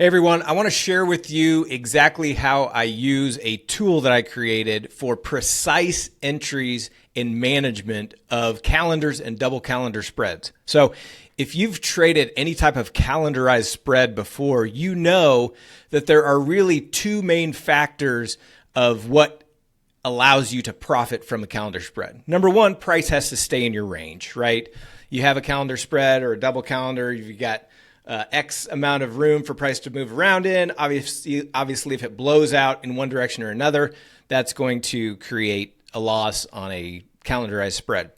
Hey everyone, I want to share with you exactly how I use a tool that I created for precise entries in management of calendars and double calendar spreads. So if you've traded any type of calendarized spread before, you know that there are really two main factors of what allows you to profit from a calendar spread. Number one, price has to stay in your range, right? You have a calendar spread or a double calendar, you've got X amount of room for price to move around in. Obviously, if it blows out in one direction or another, that's going to create a loss on a calendarized spread.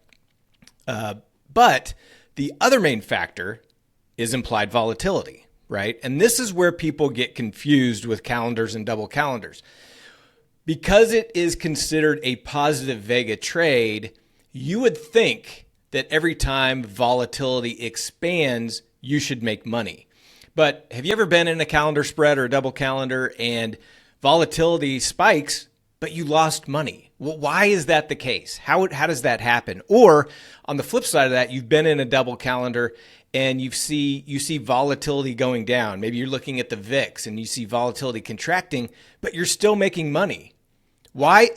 But the other main factor is implied volatility, right? And this is where people get confused with calendars and double calendars. Because it is considered a positive Vega trade, you would think that every time volatility expands, you should make money. But have you ever been in a calendar spread or a double calendar and volatility spikes, but you lost money? Well, why is that the case? How does that happen? Or on the flip side of that, you've been in a double calendar and you see volatility going down. Maybe you're looking at the VIX and you see volatility contracting, but you're still making money. Why?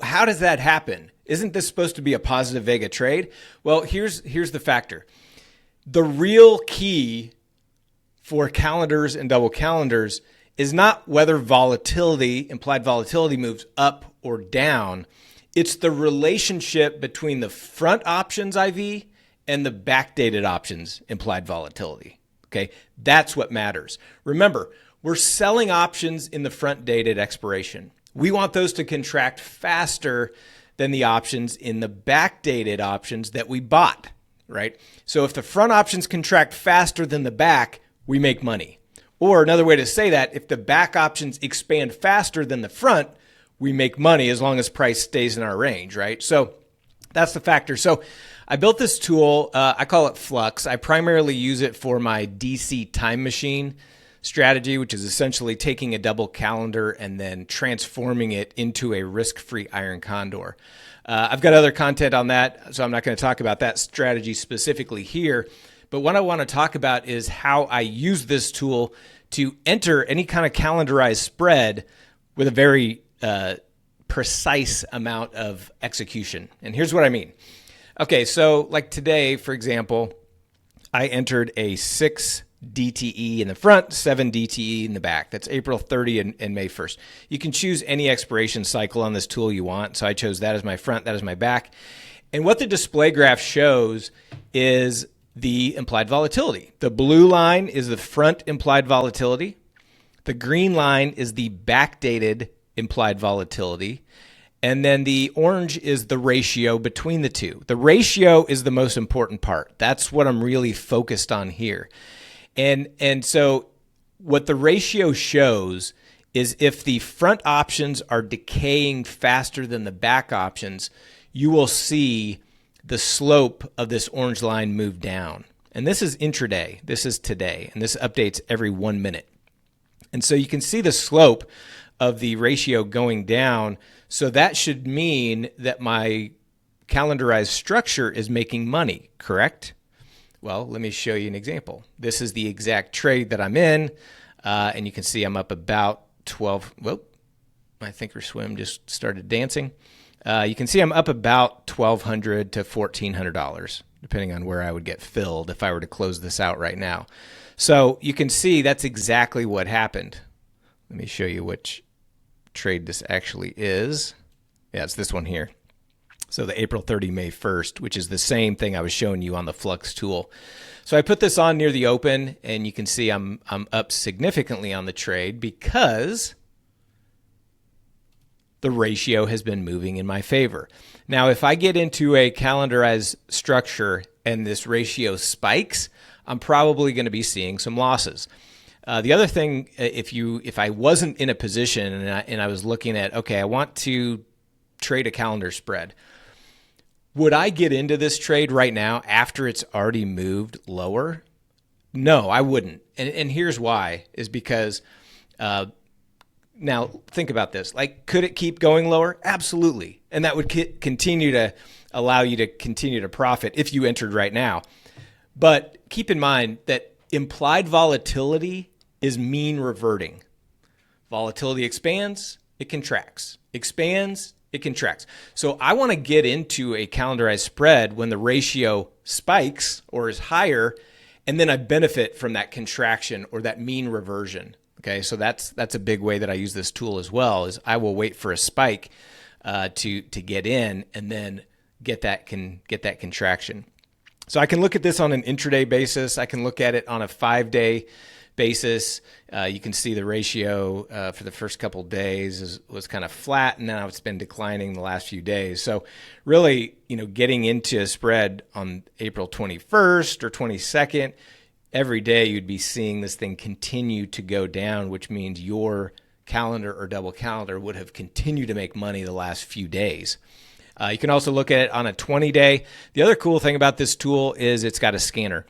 How does that happen? Isn't this supposed to be a positive Vega trade? Well, here's the factor. The real key for calendars and double calendars is not whether implied volatility moves up or down. It's the relationship between the front options IV and the backdated options implied volatility. Okay, that's what matters. Remember, we're selling options in the front dated expiration. We want those to contract faster than the options in the backdated options that we bought. Right? So if the front options contract faster than the back, we make money. Or another way to say that, if the back options expand faster than the front, we make money as long as price stays in our range, right? So that's the factor. So I built this tool. I call it Flux. I primarily use it for my DC time machine strategy, which is essentially taking a double calendar and then transforming it into a risk-free iron condor. I've got other content on that, so I'm not going to talk about that strategy specifically here. But what I want to talk about is how I use this tool to enter any kind of calendarized spread with a very precise amount of execution. And here's what I mean. Okay, so like today, for example, I entered a 6 DTE in the front, 7 DTE in the back. That's April 30 and May 1st. You can choose any expiration cycle on this tool you want. So I chose that as my front, that as my back. And what the display graph shows is the implied volatility. The blue line is the front implied volatility. The green line is the backdated implied volatility. And then the orange is the ratio between the two. The ratio is the most important part. That's what I'm really focused on here. And so what the ratio shows is if the front options are decaying faster than the back options, you will see the slope of this orange line move down. And this is intraday. This is today. And this updates every 1 minute. And so you can see the slope of the ratio going down. So that should mean that my calendarized structure is making money, correct? Well, let me show you an example. This is the exact trade that I'm in, and you can see I'm up about 12. Whoop, my Thinkorswim just started dancing. You can see I'm up about $1,200 to $1,400, depending on where I would get filled if I were to close this out right now. So you can see that's exactly what happened. Let me show you which trade this actually is. Yeah, it's this one here. So the April 30, May 1st, which is the same thing I was showing you on the Flux tool. So I put this on near the open, and you can see I'm up significantly on the trade because the ratio has been moving in my favor. Now, if I get into a calendarized structure and this ratio spikes, I'm probably going to be seeing some losses. The other thing, if I wasn't in a position and I was looking at, okay, I want to trade a calendar spread, would I get into this trade right now after it's already moved lower? No, I wouldn't. And here's why, is because now think about this. Like, could it keep going lower? Absolutely. And that would continue to allow you to continue to profit if you entered right now. But keep in mind that implied volatility is mean reverting. Volatility expands, it contracts. Expands, it contracts. So I want to get into a calendarized spread when the ratio spikes or is higher, and then I benefit from that contraction or that mean reversion. Okay, so that's a big way that I use this tool as well, is I will wait for a spike to get in and then get that contraction. So I can look at this on an intraday basis. I can look at it on a 5-day basis. You can see the ratio for the first couple of days was kind of flat, and now it's been declining the last few days. So really, getting into a spread on April 21st or 22nd, every day you'd be seeing this thing continue to go down, which means your calendar or double calendar would have continued to make money the last few days. You can also look at it on a 20-day. The other cool thing about this tool is it's got a scanner.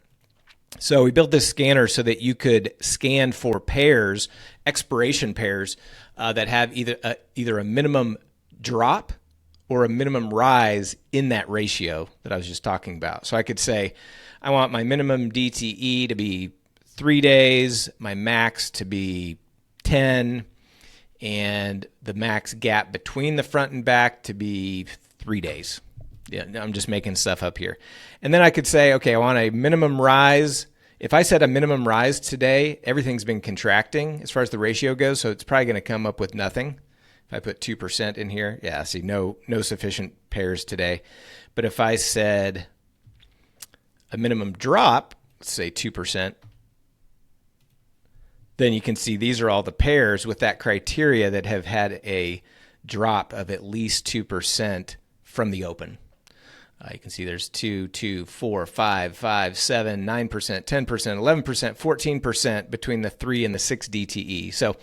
So we built this scanner so that you could scan for pairs, expiration pairs, that have either a minimum drop or a minimum rise in that ratio that I was just talking about. So I could say, I want my minimum DTE to be 3 days, my max to be 10, and the max gap between the front and back to be 3 days. Yeah, I'm just making stuff up here. And then I could say, okay, I want a minimum rise. If I set a minimum rise today, everything's been contracting as far as the ratio goes, so it's probably going to come up with nothing. If I put 2% in here, yeah, see, no sufficient pairs today. But if I said a minimum drop, let's say 2%, then you can see these are all the pairs with that criteria that have had a drop of at least 2% from the open. You can see there's 2, 2, 4, 5, 5, 7, 9%, 10%, 11%, 14% between the 3 and the 6 DTE. So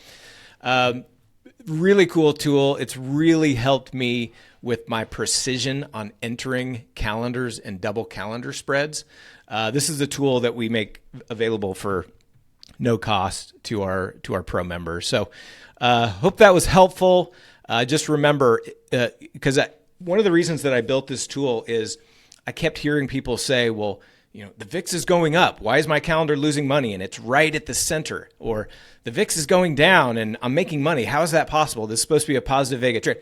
really cool tool. It's really helped me with my precision on entering calendars and double calendar spreads. This is a tool that we make available for no cost to our pro members. So hope that was helpful. Just remember, because one of the reasons that I built this tool is I kept hearing people say, well, the VIX is going up. Why is my calendar losing money? And it's right at the center. Or the VIX is going down and I'm making money. How is that possible? This is supposed to be a positive Vega trade.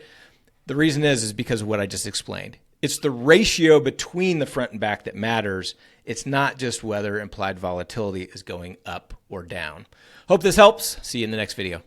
The reason is because of what I just explained. It's the ratio between the front and back that matters. It's not just whether implied volatility is going up or down. Hope this helps. See you in the next video.